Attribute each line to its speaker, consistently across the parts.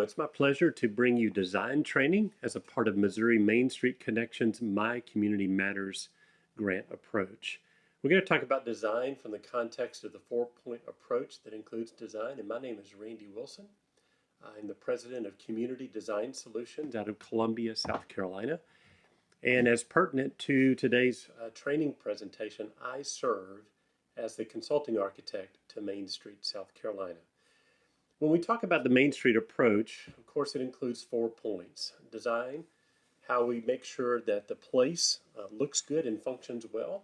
Speaker 1: It's my pleasure to bring you design training as a part of Missouri Main Street Connection's My Community Matters grant approach. We're going to talk about design from the context of the four-point approach that includes design, and my name is Randy Wilson. I'm the president of Community Design Solutions out of Columbia, South Carolina. And as pertinent to today's training presentation, I serve as the consulting architect to Main Street, South Carolina. When we talk about the Main Street approach, of course, it includes 4 points. Design, how we make sure that the place looks good and functions well.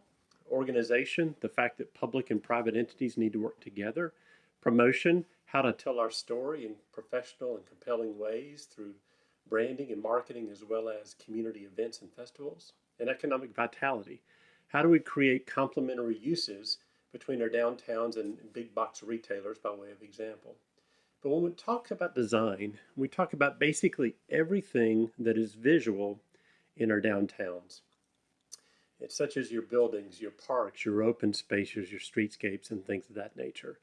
Speaker 1: Organization, the fact that public and private entities need to work together. Promotion, how to tell our story in professional and compelling ways through branding and marketing, as well as community events and festivals. And economic vitality, how do we create complementary uses between our downtowns and big box retailers, by way of example. But when we talk about design, we talk about basically everything that is visual in our downtowns. It's such as your buildings, your parks, your open spaces, your streetscapes, and things of that nature.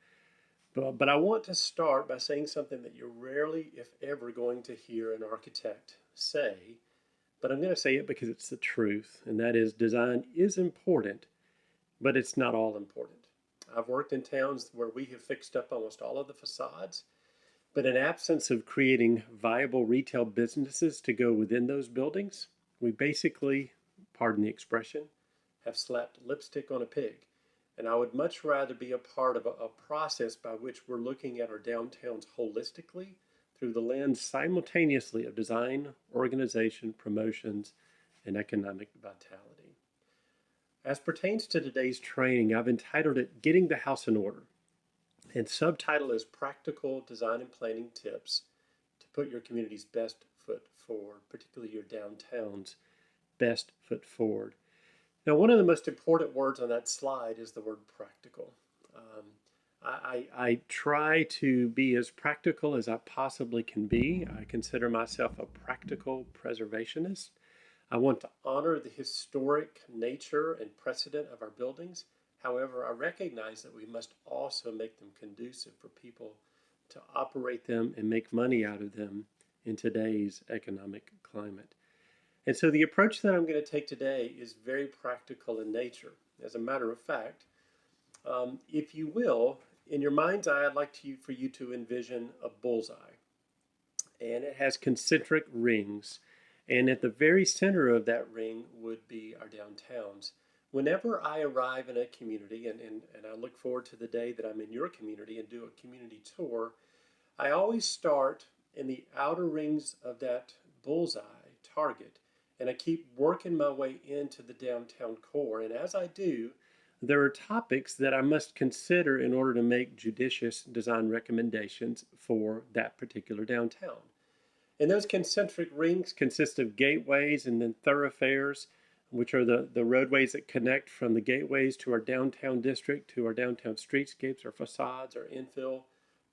Speaker 1: But I want to start by saying something that you're rarely, if ever, going to hear an architect say, but I'm going to say it because it's the truth, and that is design is important, but it's not all important. I've worked in towns where we have fixed up almost all of the facades, but in absence of creating viable retail businesses to go within those buildings, we basically, pardon the expression, have slapped lipstick on a pig. And I would much rather be a part of a process by which we're looking at our downtowns holistically through the lens simultaneously of design, organization, promotions, and economic vitality. As pertains to today's training, I've entitled it Getting the House in Order. And subtitle is Practical Design and Planning Tips to Put Your Community's Best Foot Forward, particularly your downtown's best foot forward. Now, one of the most important words on that slide is the word practical. I try to be as practical as I possibly can be. I consider myself a practical preservationist. I want to honor the historic nature and precedent of our buildings. However, I recognize that we must also make them conducive for people to operate them and make money out of them in today's economic climate. And so the approach that I'm going to take today is very practical in nature. As a matter of fact, if you will, in your mind's eye, I'd like for you to envision a bullseye. And it has concentric rings. And at the very center of that ring would be our downtowns. Whenever I arrive in a community, and I look forward to the day that I'm in your community and do a community tour, I always start in the outer rings of that bullseye target, and I keep working my way into the downtown core. And as I do, there are topics that I must consider in order to make judicious design recommendations for that particular downtown. And those concentric rings consist of gateways and then thoroughfares, which are the roadways that connect from the gateways to our downtown district, to our downtown streetscapes, our facades, our infill,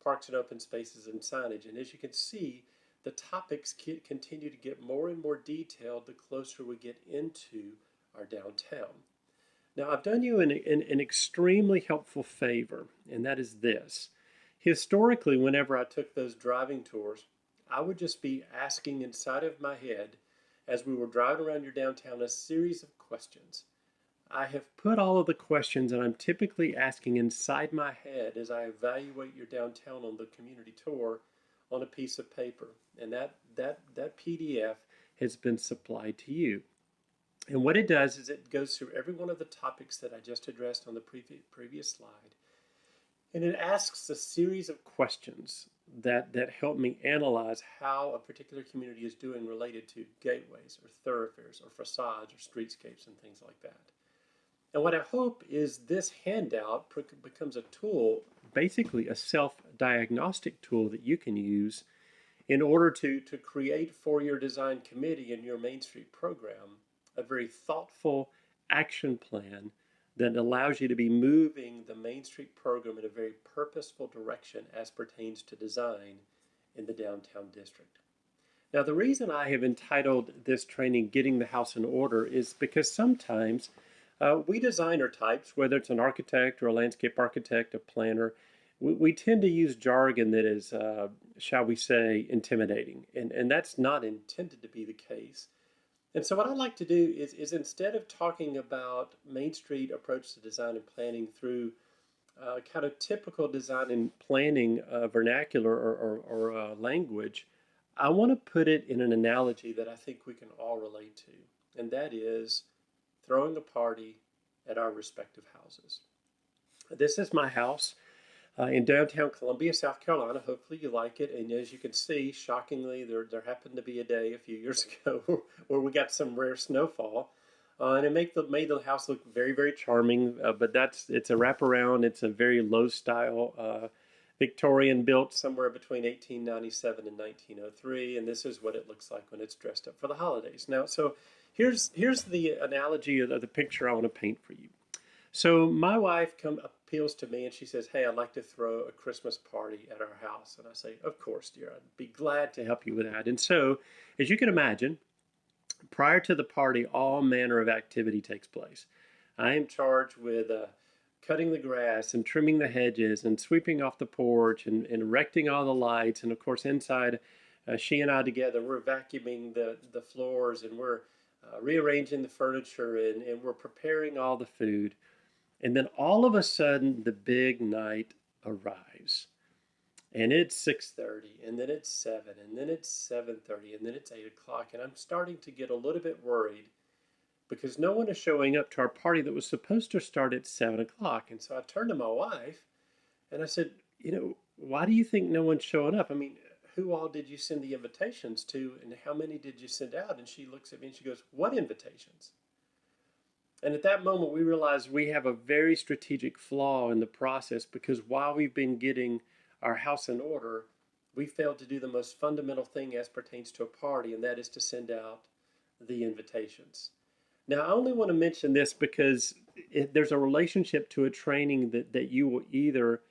Speaker 1: parks and open spaces, and signage. And as you can see, the topics continue to get more and more detailed the closer we get into our downtown. Now, I've done you an extremely helpful favor, and that is this. Historically, whenever I took those driving tours, I would just be asking inside of my head, as we were driving around your downtown, a series of questions. I have put all of the questions that I'm typically asking inside my head as I evaluate your downtown on the community tour on a piece of paper. And that PDF has been supplied to you. And what it does is it goes through every one of the topics that I just addressed on the previous slide. And it asks a series of questions that help me analyze how a particular community is doing related to gateways or thoroughfares or facades or streetscapes and things like that. And what I hope is this handout becomes a tool, basically a self-diagnostic tool that you can use in order to create for your design committee and your Main Street program a very thoughtful action plan that allows you to be moving the Main Street program in a very purposeful direction as pertains to design in the downtown district. Now, the reason I have entitled this training Getting the House in Order is because sometimes we designer types, whether it's an architect or a landscape architect, a planner, we tend to use jargon that is, shall we say, intimidating, and that's not intended to be the case. And so, what I like to do is instead of talking about Main Street approach to design and planning through kind of typical design and planning vernacular or language, I want to put it in an analogy that I think we can all relate to, and that is throwing a party at our respective houses. This is my house in downtown Columbia, South Carolina. Hopefully you like it. And as you can see, shockingly, there happened to be a day a few years ago where we got some rare snowfall. And it made the house look very, very charming. But it's a wraparound. It's a very low style Victorian built somewhere between 1897 and 1903. And this is what it looks like when it's dressed up for the holidays. Now, so here's the analogy of the picture I want to paint for you. So my wife appeals to me and she says, "Hey, I'd like to throw a Christmas party at our house." And I say, "Of course, dear, I'd be glad to help you with that." And so, as you can imagine, prior to the party, all manner of activity takes place. I am charged with cutting the grass and trimming the hedges and sweeping off the porch and erecting all the lights. And of course, inside, she and I together, we're vacuuming the floors and we're rearranging the furniture and we're preparing all the food. And then all of a sudden, the big night arrives. And it's 6:30, and then it's 7, and then it's 7:30, and then it's 8 o'clock. And I'm starting to get a little bit worried because no one is showing up to our party that was supposed to start at 7 o'clock. And so I turned to my wife and I said, why do you think no one's showing up? I mean, who all did you send the invitations to, and how many did you send out? And she looks at me and she goes, "What invitations?" And at that moment, we realized we have a very strategic flaw in the process because while we've been getting our house in order, we failed to do the most fundamental thing as pertains to a party, and that is to send out the invitations. Now, I only want to mention this because there's a relationship to a training that you will either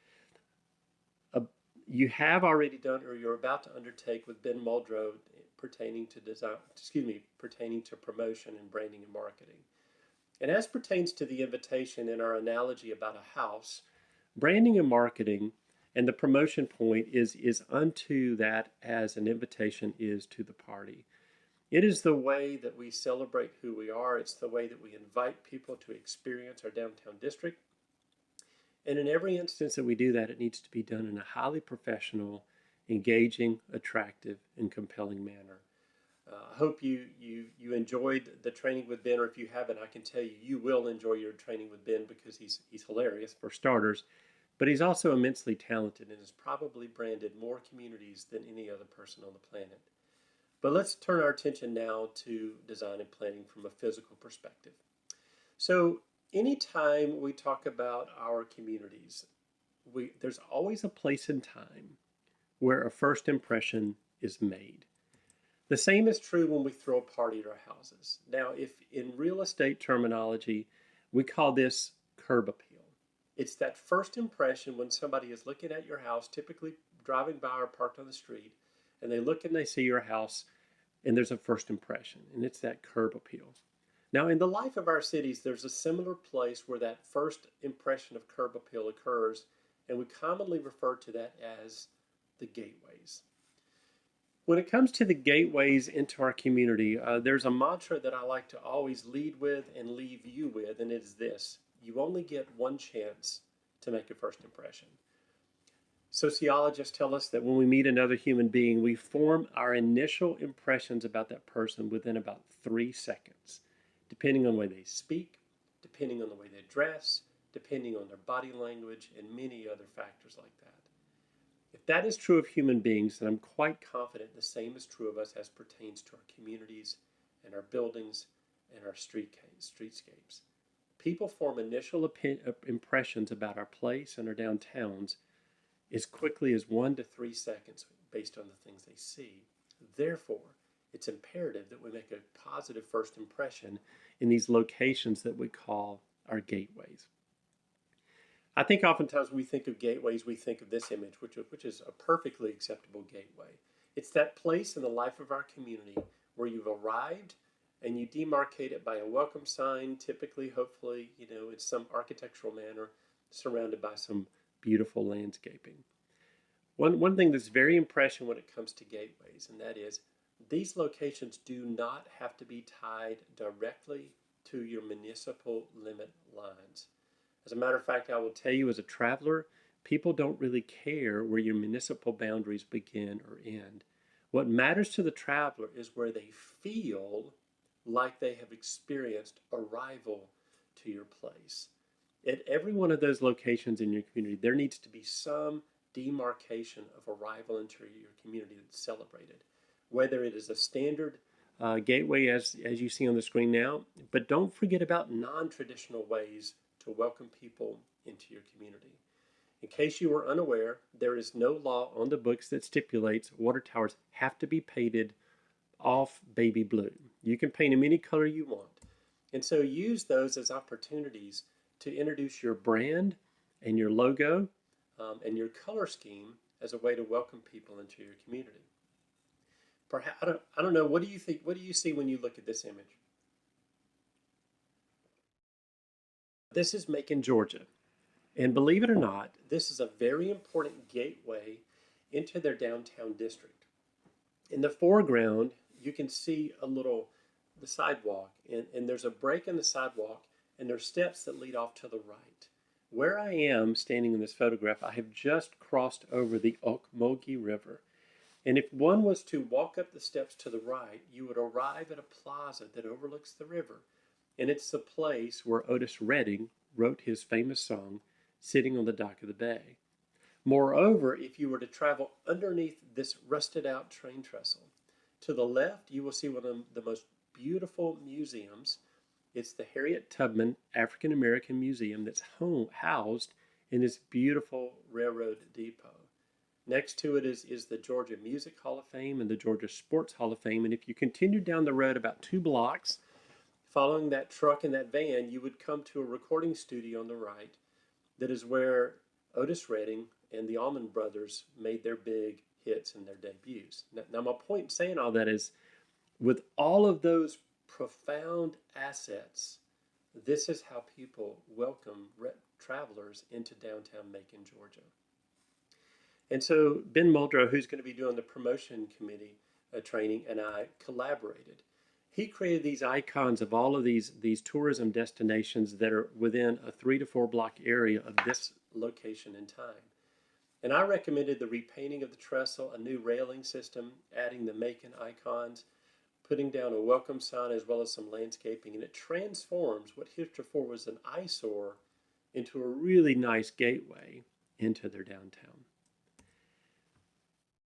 Speaker 1: uh, you have already done or you're about to undertake with Ben Muldrow pertaining to pertaining to promotion and branding and marketing. And as pertains to the invitation in our analogy about a house, branding and marketing and the promotion point is unto that as an invitation is to the party. It is the way that we celebrate who we are. It's the way that we invite people to experience our downtown district. And in every instance that we do that, it needs to be done in a highly professional, engaging, attractive, and compelling manner. I hope you enjoyed the training with Ben, or if you haven't, I can tell you you will enjoy your training with Ben because he's hilarious for starters, but he's also immensely talented and has probably branded more communities than any other person on the planet. But let's turn our attention now to design and planning from a physical perspective. So anytime we talk about our communities, there's always a place and time where a first impression is made. The same is true when we throw a party at our houses. Now, if in real estate terminology, we call this curb appeal. It's that first impression when somebody is looking at your house, typically driving by or parked on the street, and they look and they see your house, and there's a first impression, and it's that curb appeal. Now, in the life of our cities, there's a similar place where that first impression of curb appeal occurs, and we commonly refer to that as the gateways. When it comes to the gateways into our community, there's a mantra that I like to always lead with and leave you with, and it is this: you only get one chance to make a first impression. Sociologists tell us that when we meet another human being, we form our initial impressions about that person within about 3 seconds, depending on the way they speak, depending on the way they dress, depending on their body language, and many other factors like that. If that is true of human beings, then I'm quite confident the same is true of us as pertains to our communities and our buildings and our streetscapes. People form initial impressions about our place and our downtowns as quickly as 1 to 3 seconds based on the things they see. Therefore, it's imperative that we make a positive first impression in these locations that we call our gateways. I think oftentimes when we think of gateways, we think of this image, which is a perfectly acceptable gateway. It's that place in the life of our community where you've arrived and you demarcate it by a welcome sign, typically, hopefully, in some architectural manner, surrounded by some beautiful landscaping. One thing that's very impressive when it comes to gateways, and that is these locations do not have to be tied directly to your municipal limit lines. As a matter of fact, I will tell you as a traveler, people don't really care where your municipal boundaries begin or end. What matters to the traveler is where they feel like they have experienced arrival to your place. At every one of those locations in your community, there needs to be some demarcation of arrival into your community that's celebrated, whether it is a standard gateway as you see on the screen now, but don't forget about non-traditional ways to welcome people into your community. In case you were unaware, there is no law on the books that stipulates water towers have to be painted off baby blue. You can paint them any color you want. And so use those as opportunities to introduce your brand and your logo and your color scheme as a way to welcome people into your community. Perhaps, I don't know, what do you think? What do you see when you look at this image? This is Macon, Georgia. And believe it or not, this is a very important gateway into their downtown district. In the foreground, you can see the sidewalk, and there's a break in the sidewalk, and there's steps that lead off to the right. Where I am standing in this photograph, I have just crossed over the Ocmulgee River. And if one was to walk up the steps to the right, you would arrive at a plaza that overlooks the river. And it's the place where Otis Redding wrote his famous song, Sitting on the Dock of the Bay. Moreover, if you were to travel underneath this rusted out train trestle, to the left you will see one of the most beautiful museums. It's the Harriet Tubman African American Museum that's housed in this beautiful railroad depot. Next to it is the Georgia Music Hall of Fame and the Georgia Sports Hall of Fame. And if you continue down the road about 2 blocks, following that truck and that van, you would come to a recording studio on the right that is where Otis Redding and the Allman Brothers made their big hits and their debuts. Now my point in saying all that is, with all of those profound assets, this is how people welcome travelers into downtown Macon, Georgia. And so Ben Muldrow, who's going to be doing the promotion committee training, and I collaborated. He created these icons of all of these tourism destinations that are within a 3 to 4 block area of this location and time. And I recommended the repainting of the trestle, a new railing system, adding the Macon icons, putting down a welcome sign as well as some landscaping, and it transforms what heretofore was an eyesore into a really nice gateway into their downtown.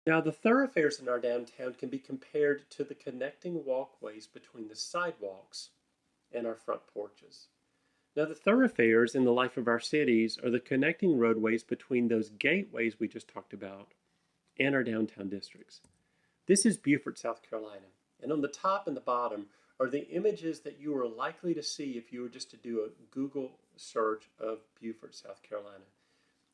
Speaker 1: Now, the thoroughfares in our downtown can be compared to the connecting walkways between the sidewalks and our front porches. Now, the thoroughfares in the life of our cities are the connecting roadways between those gateways we just talked about and our downtown districts. This is Beaufort, South Carolina, and on the top and the bottom are the images that you are likely to see if you were just to do a Google search of Beaufort, South Carolina.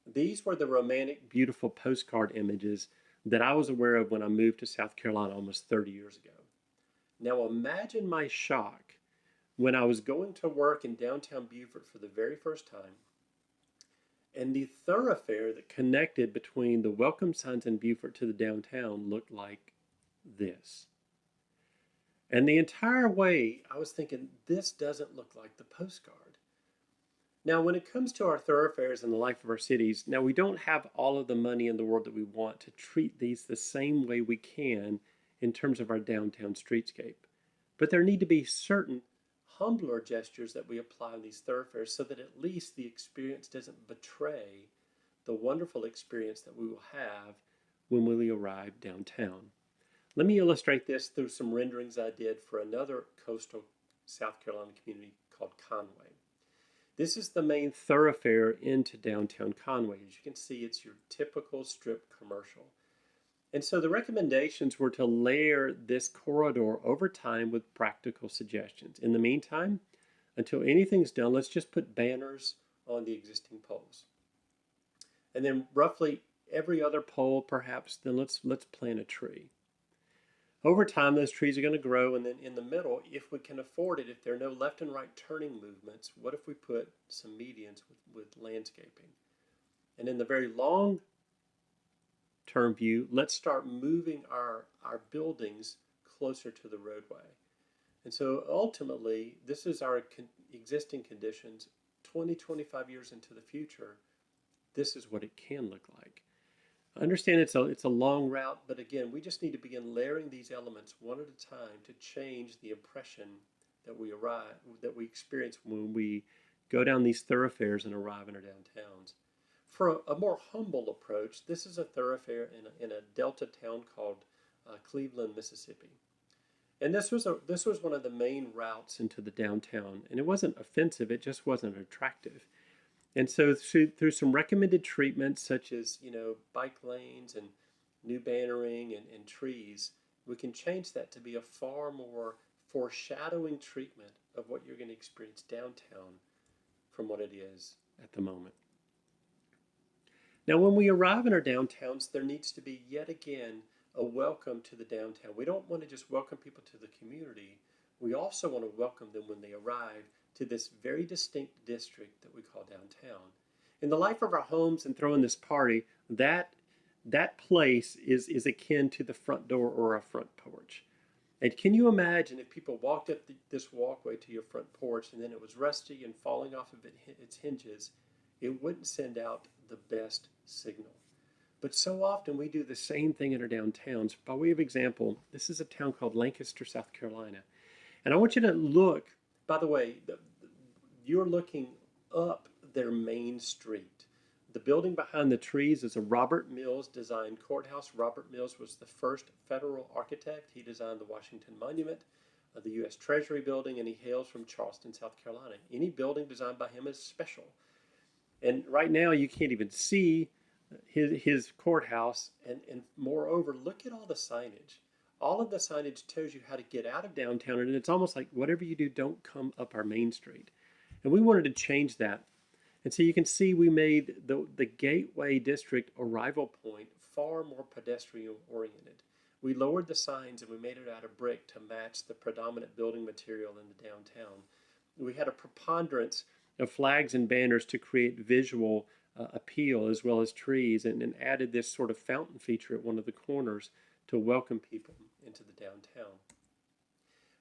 Speaker 1: These were the romantic, beautiful postcard images that I was aware of when I moved to South Carolina almost 30 years ago. Now imagine my shock when I was going to work in downtown Beaufort for the very first time, and the thoroughfare that connected between the welcome signs in Beaufort to the downtown looked like this. And the entire way I was thinking, this doesn't look like the postcard. Now, when it comes to our thoroughfares and the life of our cities, now we don't have all of the money in the world that we want to treat these the same way we can in terms of our downtown streetscape. But there need to be certain humbler gestures that we apply on these thoroughfares so that at least the experience doesn't betray the wonderful experience that we will have when we arrive downtown. Let me illustrate this through some renderings I did for another coastal South Carolina community called Conway. This is the main thoroughfare into downtown Conway. As you can see, it's your typical strip commercial. And so the recommendations were to layer this corridor over time with practical suggestions. In the meantime, until anything's done, let's just put banners on the existing poles. And then roughly every other pole, perhaps, then let's plant a tree. Over time, those trees are going to grow, and then in the middle, if we can afford it, if there are no left and right turning movements, what if we put some medians with landscaping? And in the very long term view, let's start moving our buildings closer to the roadway. And so ultimately, this is our existing conditions 20, 25 years into the future. This is what it can look like. I understand it's a long route, but again, we just need to begin layering these elements one at a time to change the impression that we experience when we go down these thoroughfares and arrive in our downtowns. For a more humble approach, this is a thoroughfare in a delta town called Cleveland, Mississippi. And this was one of the main routes into the downtown, and it wasn't offensive; it just wasn't attractive. And so through some recommended treatments such as bike lanes and new bannering and trees, we can change that to be a far more foreshadowing treatment of what you're going to experience downtown from what it is at the moment. Now, when we arrive in our downtowns, there needs to be yet again a welcome to the downtown. We don't want to just welcome people to the community. We also want to welcome them when they arrive to this very distinct district that we call downtown. In the life of our homes and throwing this party, that place is akin to the front door or a front porch. And can you imagine if people walked up this walkway to your front porch and then it was rusty and falling off of its hinges? It wouldn't send out the best signal. But so often we do the same thing in our downtowns. By way of example, this is a town called Lancaster, South Carolina. And I want you to look, by the way, you're looking up their main street. The building behind the trees is a Robert Mills designed courthouse. Robert Mills was the first federal architect. He designed the Washington Monument, the U.S. Treasury Building, and he hails from Charleston, South Carolina. Any building designed by him is special. And right now you can't even see his courthouse. And moreover, look at all the signage. All of the signage tells you how to get out of downtown, and it's almost like whatever you do, don't come up our main street. And we wanted to change that. And so you can see we made the Gateway District arrival point far more pedestrian oriented. We lowered the signs and we made it out of brick to match the predominant building material in the downtown. We had a preponderance of flags and banners to create visual appeal as well as trees, and added this sort of fountain feature at one of the corners to welcome people into the downtown.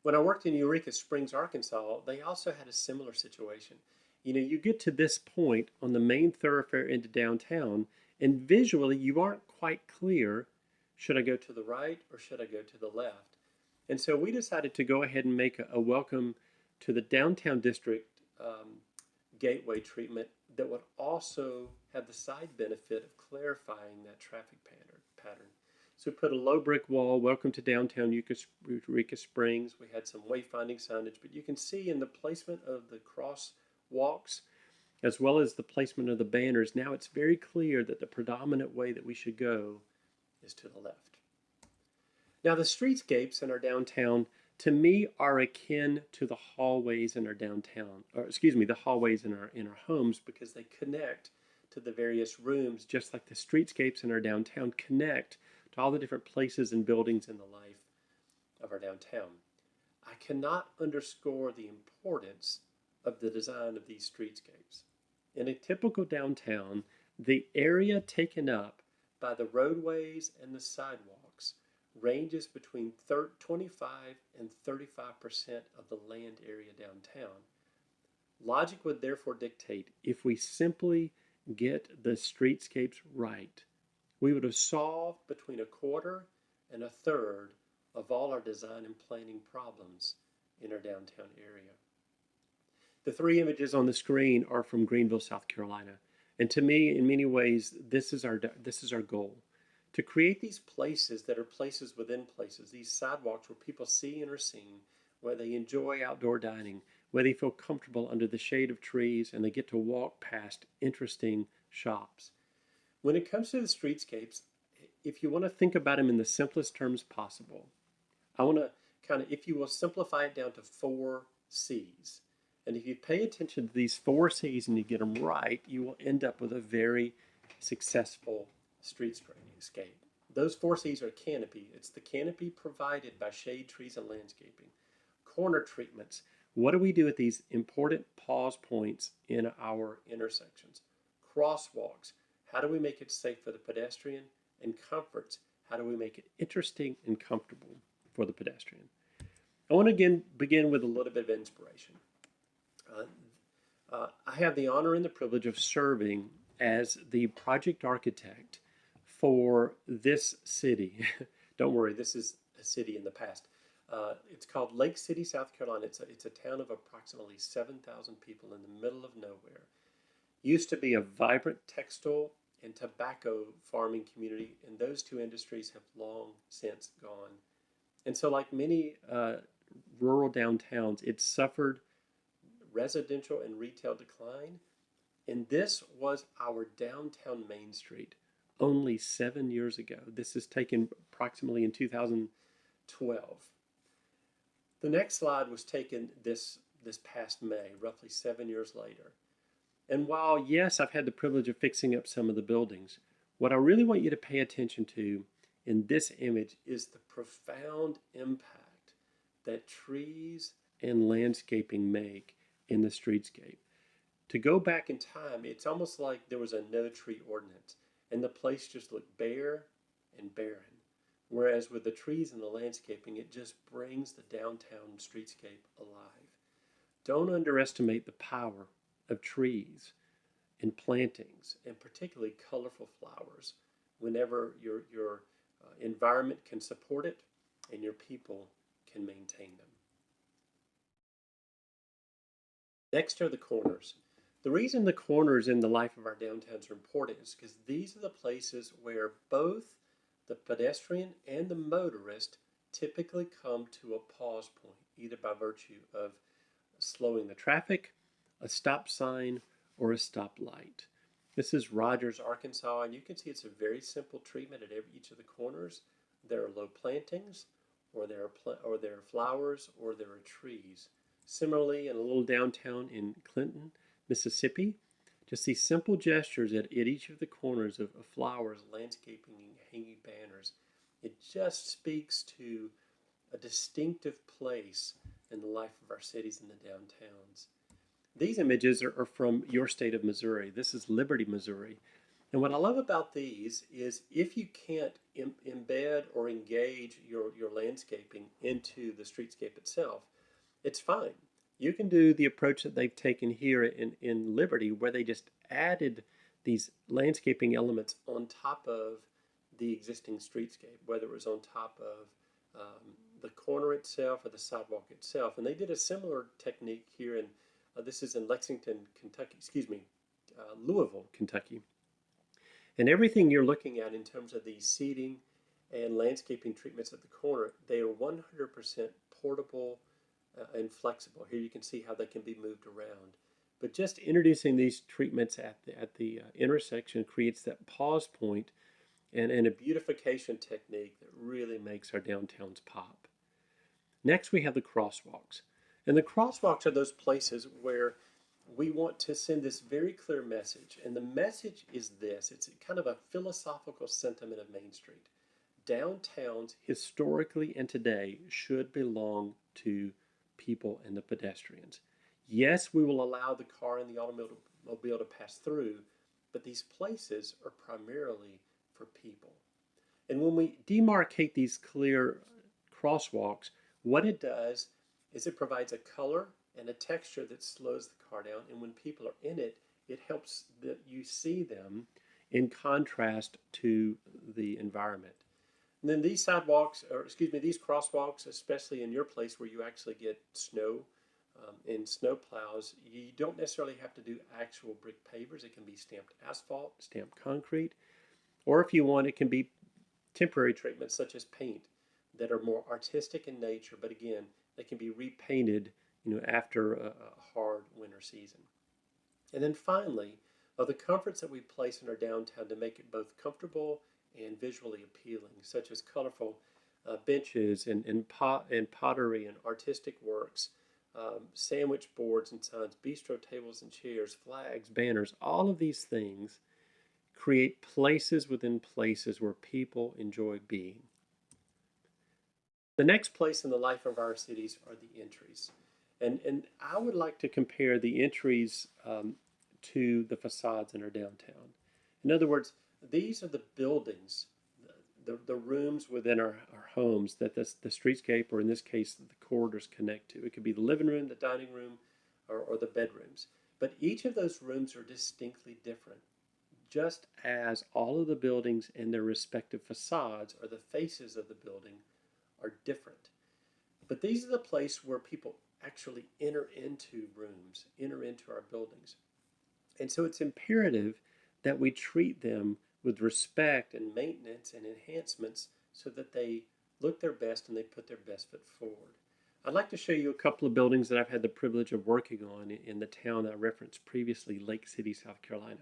Speaker 1: When I worked in Eureka Springs, Arkansas, they also had a similar situation. You get to this point on the main thoroughfare into downtown, and visually you aren't quite clear, should I go to the right or should I go to the left? And so we decided to go ahead and make a welcome to the downtown district gateway treatment that would also have the side benefit of clarifying that traffic pattern. So we put a low brick wall, welcome to downtown Eureka Springs. We had some wayfinding signage, but you can see in the placement of the crosswalks, as well as the placement of the banners, now it's very clear that the predominant way that we should go is to the left. Now the streetscapes in our downtown, to me, are akin to the hallways in our downtown, the hallways in our homes, because they connect to the various rooms, just like the streetscapes in our downtown connect to all the different places and buildings in the life of our downtown. I cannot underscore the importance of the design of these streetscapes. In a typical downtown, the area taken up by the roadways and the sidewalks ranges between 25 and 35% of the land area downtown. Logic would therefore dictate if we simply get the streetscapes right, we would have solved between a quarter and a third of all our design and planning problems in our downtown area. The three images on the screen are from Greenville, South Carolina. And to me, in many ways, this is our goal. To create these places that are places within places, these sidewalks where people see and are seen, where they enjoy outdoor dining, where they feel comfortable under the shade of trees, and they get to walk past interesting shops. When it comes to the streetscapes, if you want to think about them in the simplest terms possible, I want to if you will, simplify it down to 4 C's. And if you pay attention to these 4 C's and you get them right, you will end up with a very successful streetscape. Those 4 C's are canopy. It's the canopy provided by shade, trees, and landscaping. Corner treatments. What do we do at these important pause points in our intersections? Crosswalks. how do we make it safe for the pedestrian? And comforts, how do we make it interesting and comfortable for the pedestrian? I want to again begin with a little bit of inspiration. I have the honor and the privilege of serving as the project architect for this city. Don't worry, this is a city in the past. It's called Lake City, South Carolina. It's a town of approximately 7,000 people in the middle of nowhere. Used to be a vibrant textile and tobacco farming community, and those two industries have long since gone. And so, like many rural downtowns, it suffered residential and retail decline. And this was our downtown Main Street only 7 years ago. This is taken approximately in 2012. The next slide was taken this past May, roughly 7 years later. And while, yes, I've had the privilege of fixing up some of the buildings, what I really want you to pay attention to in this image is the profound impact that trees and landscaping make in the streetscape. To go back in time, it's almost like there was a no tree ordinance and the place just looked bare and barren. Whereas with the trees and the landscaping, it just brings the downtown streetscape alive. Don't underestimate the power of trees and plantings, and particularly colorful flowers, whenever your environment can support it and your people can maintain them. Next are the corners. The reason the corners in the life of our downtowns are important is because these are the places where both the pedestrian and the motorist typically come to a pause point, either by virtue of slowing the traffic, a stop sign, or a stoplight. This is Rogers, Arkansas, and you can see it's a very simple treatment at each of the corners. There are low plantings, or there are flowers, or there are trees. Similarly, in a little downtown in Clinton, Mississippi, just these simple gestures at each of the corners of flowers, landscaping, and hanging banners, it just speaks to a distinctive place in the life of our cities and the downtowns. These images are from your state of Missouri. This is Liberty, Missouri. And what I love about these is if you can't embed or engage your landscaping into the streetscape itself, it's fine. You can do the approach that they've taken here in Liberty, where they just added these landscaping elements on top of the existing streetscape, whether it was on top of the corner itself or the sidewalk itself. And they did a similar technique here in, this is in Louisville, Kentucky. And everything you're looking at in terms of the seating and landscaping treatments at the corner, they are 100% portable and flexible. Here you can see how they can be moved around. But just introducing these treatments at the intersection creates that pause point and a beautification technique that really makes our downtowns pop. Next, we have the crosswalks. And the crosswalks are those places where we want to send this very clear message. And the message is this. It's kind of a philosophical sentiment of Main Street. Downtowns, historically and today, should belong to people and the pedestrians. Yes, we will allow the car and the automobile to pass through, but these places are primarily for people. And when we demarcate these clear crosswalks, what it does is it provides a color and a texture that slows the car down, and when people are in it, it helps that you see them in contrast to the environment. And then these these crosswalks, especially in your place where you actually get snow and snow plows, you don't necessarily have to do actual brick pavers. It can be stamped asphalt, stamped concrete, or if you want, it can be temporary treatments such as paint that are more artistic in nature, but again, they can be repainted, after a hard winter season. And then finally, the comforts that we place in our downtown to make it both comfortable and visually appealing, such as colorful benches and pottery and artistic works, sandwich boards and signs, bistro tables and chairs, flags, banners, all of these things create places within places where people enjoy being. The next place in the life of our cities are the entries. And I would like to compare the entries to the facades in our downtown. In other words, these are the buildings, the rooms within our homes that the streetscape, or in this case, the corridors connect to. It could be the living room, the dining room, or the bedrooms. But each of those rooms are distinctly different, just as all of the buildings and their respective facades or the faces of the building are different. But these are the place where people actually enter into rooms, enter into our buildings. And so it's imperative that we treat them with respect and maintenance and enhancements so that they look their best and they put their best foot forward. I'd like to show you a couple of buildings that I've had the privilege of working on in the town I referenced previously, Lake City, South Carolina.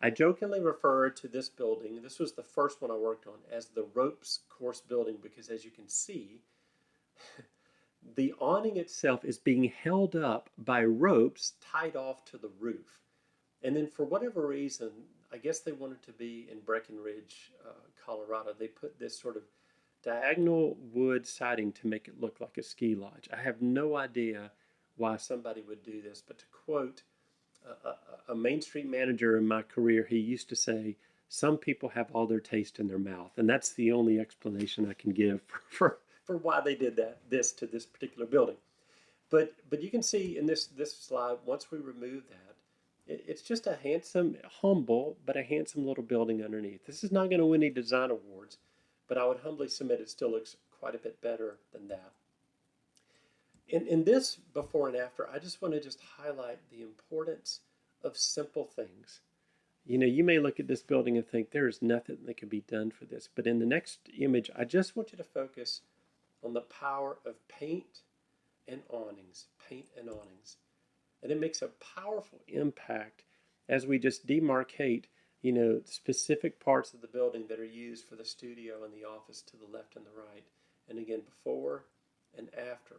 Speaker 1: I jokingly refer to this building, this was the first one I worked on, as the ropes course building because, as you can see, the awning itself is being held up by ropes tied off to the roof. And then for whatever reason, I guess they wanted to be in Breckenridge, Colorado. They put this sort of diagonal wood siding to make it look like a ski lodge. I have no idea why somebody would do this, but to quote a Main Street manager in my career, he used to say, some people have all their taste in their mouth. And that's the only explanation I can give for why they did this to this particular building. But you can see in this slide, once we remove that, it's just a handsome, humble, but a handsome little building underneath. This is not going to win any design awards, but I would humbly submit it still looks quite a bit better than that. In this before and after, I just want to just highlight the importance of simple things. You know, you may look at this building and think there's nothing that can be done for this, but in the next image, I just want you to focus on the power of paint and awnings, paint and awnings. And it makes a powerful impact as we just demarcate, you know, specific parts of the building that are used for the studio and the office to the left and the right. And again, before and after,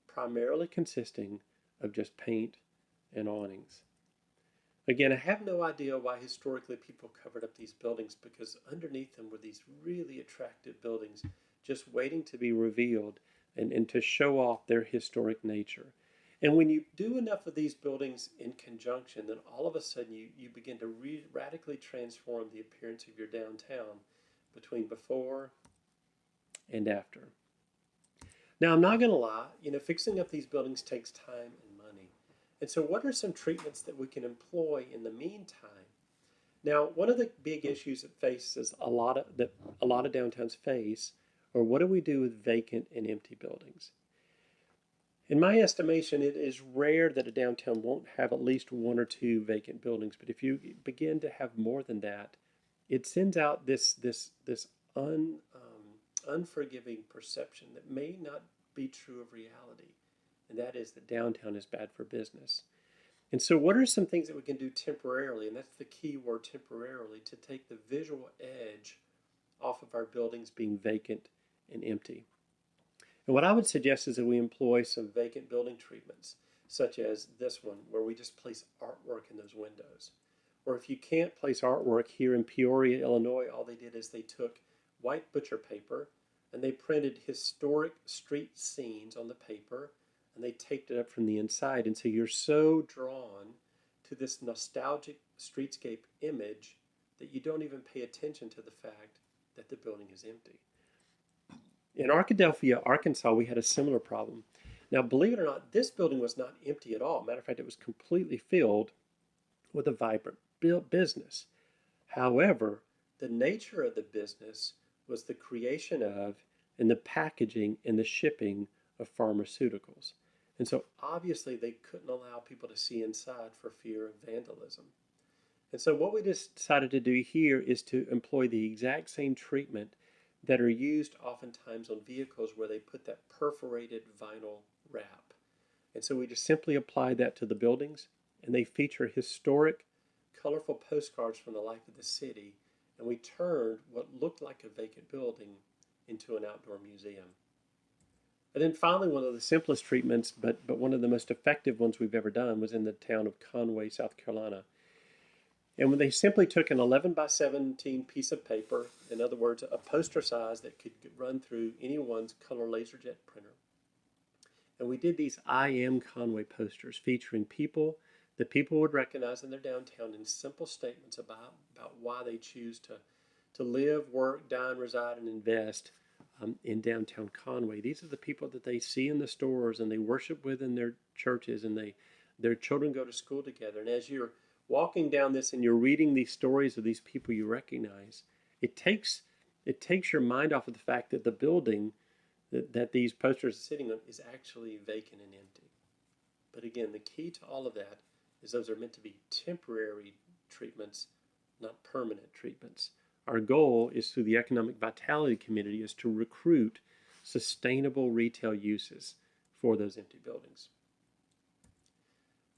Speaker 1: primarily consisting of just paint and awnings. Again, I have no idea why historically people covered up these buildings, because underneath them were these really attractive buildings just waiting to be revealed and to show off their historic nature. And when you do enough of these buildings in conjunction, then all of a sudden you begin to radically transform the appearance of your downtown between before and after. Now, I'm not going to lie, you know, fixing up these buildings takes time and money. And so what are some treatments that we can employ in the meantime? Now, one of the big issues that faces a lot of downtowns face, or what do we do with vacant and empty buildings? In my estimation, it is rare that a downtown won't have at least one or two vacant buildings, but if you begin to have more than that, it sends out this unforgiving perception that may not be true of reality, and that is that downtown is bad for business. And so what are some things that we can do temporarily, and that's the key word, temporarily, to take the visual edge off of our buildings being vacant and empty? And what I would suggest is that we employ some vacant building treatments, such as this one, where we just place artwork in those windows. Or if you can't place artwork, here in Peoria, Illinois, all they did is they took white butcher paper and they printed historic street scenes on the paper and they taped it up from the inside. And so you're so drawn to this nostalgic streetscape image that you don't even pay attention to the fact that the building is empty. In Arkadelphia, Arkansas, we had a similar problem. Now, believe it or not, this building was not empty at all. Matter of fact, it was completely filled with a vibrant business. However, the nature of the business was the creation of and the packaging and the shipping of pharmaceuticals. And so obviously they couldn't allow people to see inside for fear of vandalism. And so what we just decided to do here is to employ the exact same treatment that are used oftentimes on vehicles where they put that perforated vinyl wrap. And so we just simply applied that to the buildings, and they feature historic, colorful postcards from the life of the city, and we turned what looked like a vacant building into an outdoor museum. And then finally, one of the simplest treatments, but one of the most effective ones we've ever done, was in the town of Conway, South Carolina. And when they simply took an 11 by 17 piece of paper, in other words, a poster size that could run through anyone's color laserjet printer. And we did these I Am Conway posters featuring people that people would recognize in their downtown in simple statements about why they choose to live, work, dine, reside, and invest in downtown Conway. These are the people that they see in the stores and they worship with in their churches, and their children go to school together. And as you're walking down this and you're reading these stories of these people you recognize, it takes your mind off of the fact that the building that these posters are sitting on is actually vacant and empty. But again, the key to all of that is those are meant to be temporary treatments, not permanent treatments. Our goal is through the Economic Vitality Committee is to recruit sustainable retail uses for those empty buildings.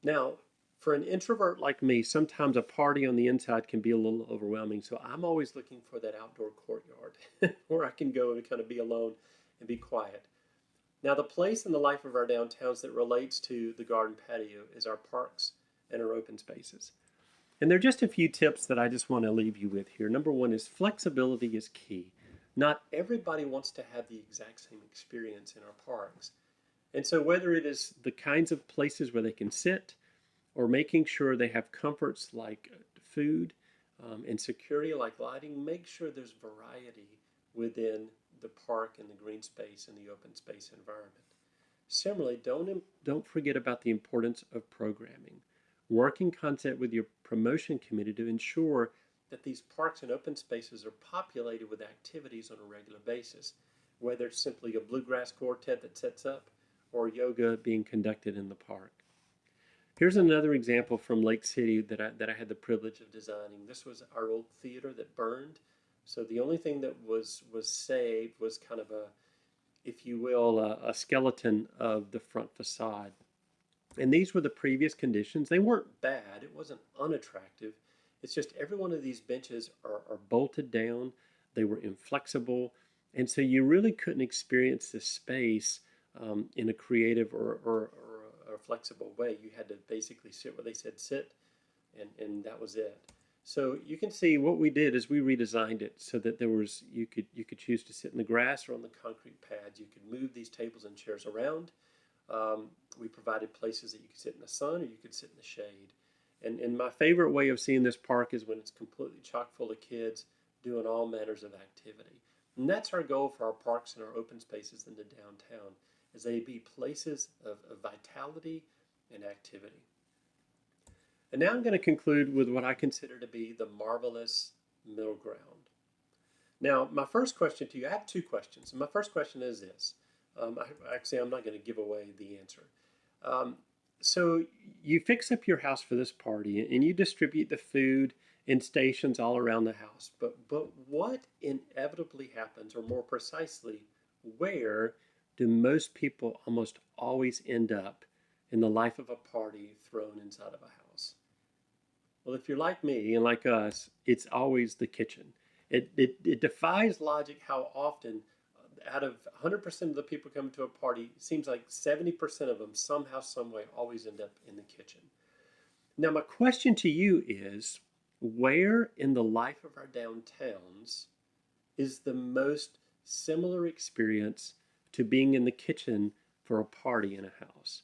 Speaker 1: Now, for an introvert like me, sometimes a party on the inside can be a little overwhelming. So I'm always looking for that outdoor courtyard where I can go and kind of be alone and be quiet. Now, the place in the life of our downtowns that relates to the garden patio is our parks and our open spaces. And there are just a few tips that I just want to leave you with here. Number one is flexibility is key. Not everybody wants to have the exact same experience in our parks. And so whether it is the kinds of places where they can sit or making sure they have comforts like food and security like lighting, make sure there's variety within the park and the green space and the open space environment. Similarly, don't forget about the importance of programming. Work in concert with your promotion committee to ensure that these parks and open spaces are populated with activities on a regular basis, whether it's simply a bluegrass quartet that sets up or yoga being conducted in the park. Here's another example from Lake City that I had the privilege of designing. This was our old theater that burned. So the only thing that was saved was kind of a, if you will, a skeleton of the front facade. And these were the previous conditions. They weren't bad. It wasn't unattractive. It's just every one of these benches are bolted down. They were inflexible. And so you really couldn't experience this space in a creative or a flexible way. You had to basically sit where they said sit, and that was it. So you can see what we did is we redesigned it so that you could choose to sit in the grass or on the concrete pads. You could move these tables and chairs around. We provided places that you could sit in the sun or you could sit in the shade. And my favorite way of seeing this park is when it's completely chock full of kids doing all manners of activity. And that's our goal for our parks and our open spaces in the downtown, is they be places of vitality and activity. And now I'm going to conclude with what I consider to be the marvelous middle ground. Now, my first question to you, I have two questions. And my first question is this. I'm not going to give away the answer. So you fix up your house for this party and you distribute the food in stations all around the house. But what inevitably happens, or more precisely, where do most people almost always end up in the life of a party thrown inside of a house? Well, if you're like me and like us, it's always the kitchen. It defies logic how often out of 100% of the people coming to a party, it seems like 70% of them somehow, some way always end up in the kitchen. Now, my question to you is, where in the life of our downtowns is the most similar experience to being in the kitchen for a party in a house?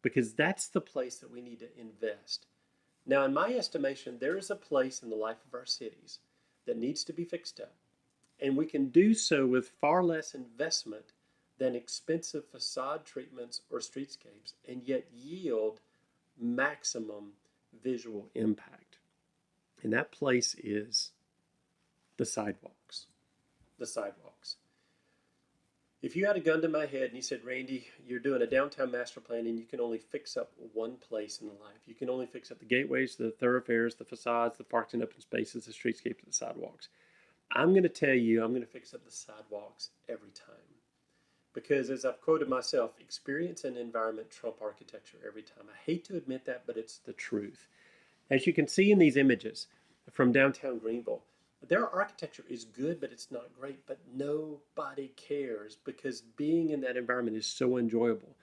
Speaker 1: Because that's the place that we need to invest. Now, in my estimation, there is a place in the life of our cities that needs to be fixed up. And we can do so with far less investment than expensive facade treatments or streetscapes, and yet yield maximum visual impact. And that place is the sidewalks. The sidewalks. If you had a gun to my head and you said, Randy, you're doing a downtown master plan and you can only fix up one place in life. You can only fix up the gateways, the thoroughfares, the facades, the parks and open spaces, the streetscapes, the sidewalks. I'm going to tell you, I'm going to fix up the sidewalks every time. Because as I've quoted myself, experience and environment trump architecture every time. I hate to admit that, but it's the truth. As you can see in these images from downtown Greenville, their architecture is good, but it's not great. But nobody cares because being in that environment is so enjoyable.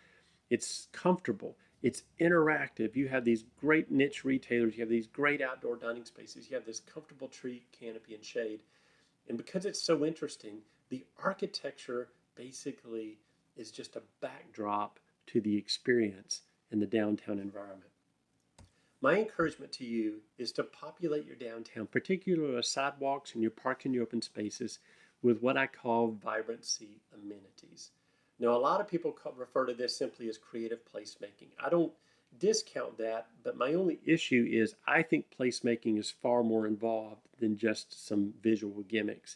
Speaker 1: It's comfortable. It's interactive. You have these great niche retailers. You have these great outdoor dining spaces. You have this comfortable tree canopy and shade. And because it's so interesting, the architecture basically is just a backdrop to the experience in the downtown environment. My encouragement to you is to populate your downtown, particularly sidewalks and your park and your open spaces, with what I call vibrancy amenities. Now, a lot of people refer to this simply as creative placemaking. I don't discount that, but my only issue is I think placemaking is far more involved than just some visual gimmicks.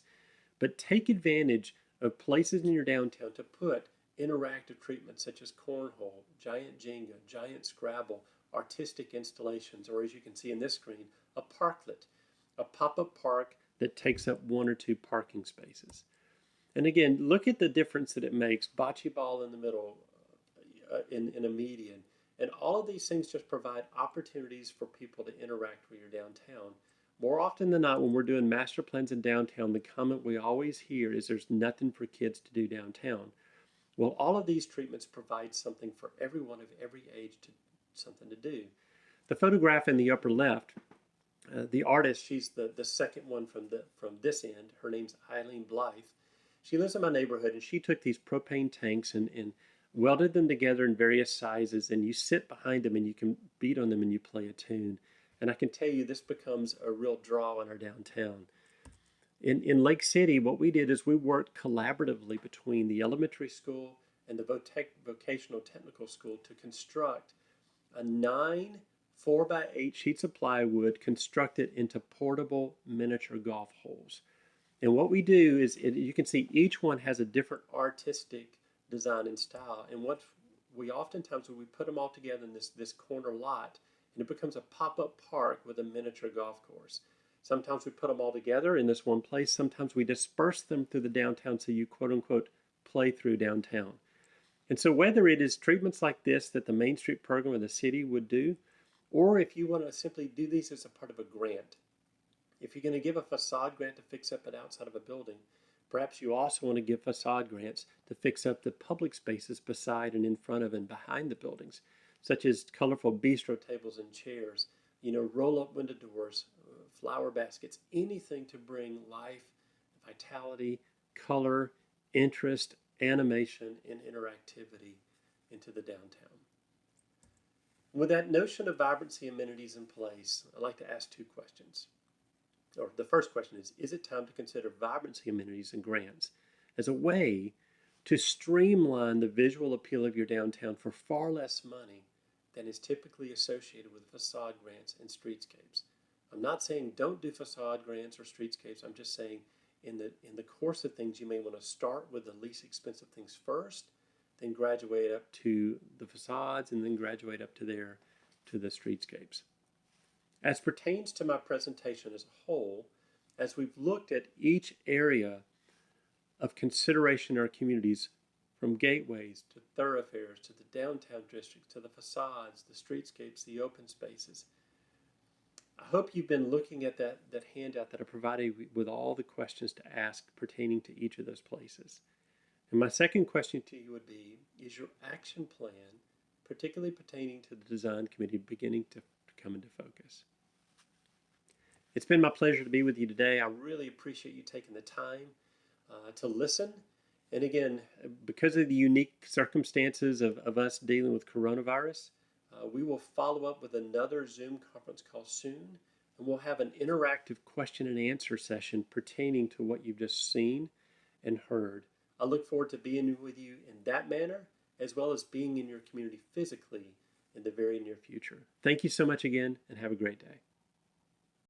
Speaker 1: But take advantage of places in your downtown to put interactive treatments such as cornhole, giant Jenga, giant Scrabble, artistic installations, or as you can see in this screen, a parklet, a pop-up park that takes up one or two parking spaces. And again, look at the difference that it makes. Bocce ball in the middle, in a median. And all of these things just provide opportunities for people to interact with your downtown. More often than not, when we're doing master plans in downtown, the comment we always hear is there's nothing for kids to do downtown. Well, all of these treatments provide something for everyone of every age to something to do. The photograph in the upper left, the artist, she's the second one from this end. Her name's Eileen Blythe. She lives in my neighborhood, and she took these propane tanks and welded them together in various sizes, and you sit behind them and you can beat on them and you play a tune. And I can tell you this becomes a real draw in our downtown. In Lake City, what we did is we worked collaboratively between the elementary school and the vocational technical school to construct a 9 4x8 sheets of plywood constructed into portable miniature golf holes. And what we do is, you can see each one has a different artistic design and style. And what we oftentimes, when we put them all together in this corner lot, and it becomes a pop-up park with a miniature golf course. Sometimes we put them all together in this one place. Sometimes we disperse them through the downtown so you quote unquote play through downtown. And so whether it is treatments like this that the Main Street program of the city would do, or if you want to simply do these as a part of a grant, if you're going to give a facade grant to fix up an outside of a building, perhaps you also want to give facade grants to fix up the public spaces beside and in front of and behind the buildings, such as colorful bistro tables and chairs, roll-up window doors, flower baskets, anything to bring life, vitality, color, interest, animation, and interactivity into the downtown. With that notion of vibrancy amenities in place, I'd like to ask two questions. Or the first question is it time to consider vibrancy amenities and grants as a way to streamline the visual appeal of your downtown for far less money than is typically associated with facade grants and streetscapes? I'm not saying don't do facade grants or streetscapes. I'm just saying in the course of things, you may want to start with the least expensive things first, then graduate up to the facades, and then graduate up to the streetscapes. As pertains to my presentation as a whole, as we've looked at each area of consideration in our communities, from gateways to thoroughfares to the downtown districts to the facades, the streetscapes, the open spaces, I hope you've been looking at that handout that I provided with all the questions to ask pertaining to each of those places. And my second question to you would be, is your action plan, particularly pertaining to the design committee, beginning to come into focus? It's been my pleasure to be with you today. I really appreciate you taking the time to listen. And again, because of the unique circumstances of us dealing with coronavirus, we will follow up with another Zoom conference call soon, and we'll have an interactive question and answer session pertaining to what you've just seen and heard. I look forward to being with you in that manner, as well as being in your community physically in the very near future. Thank you so much again, and have a great day.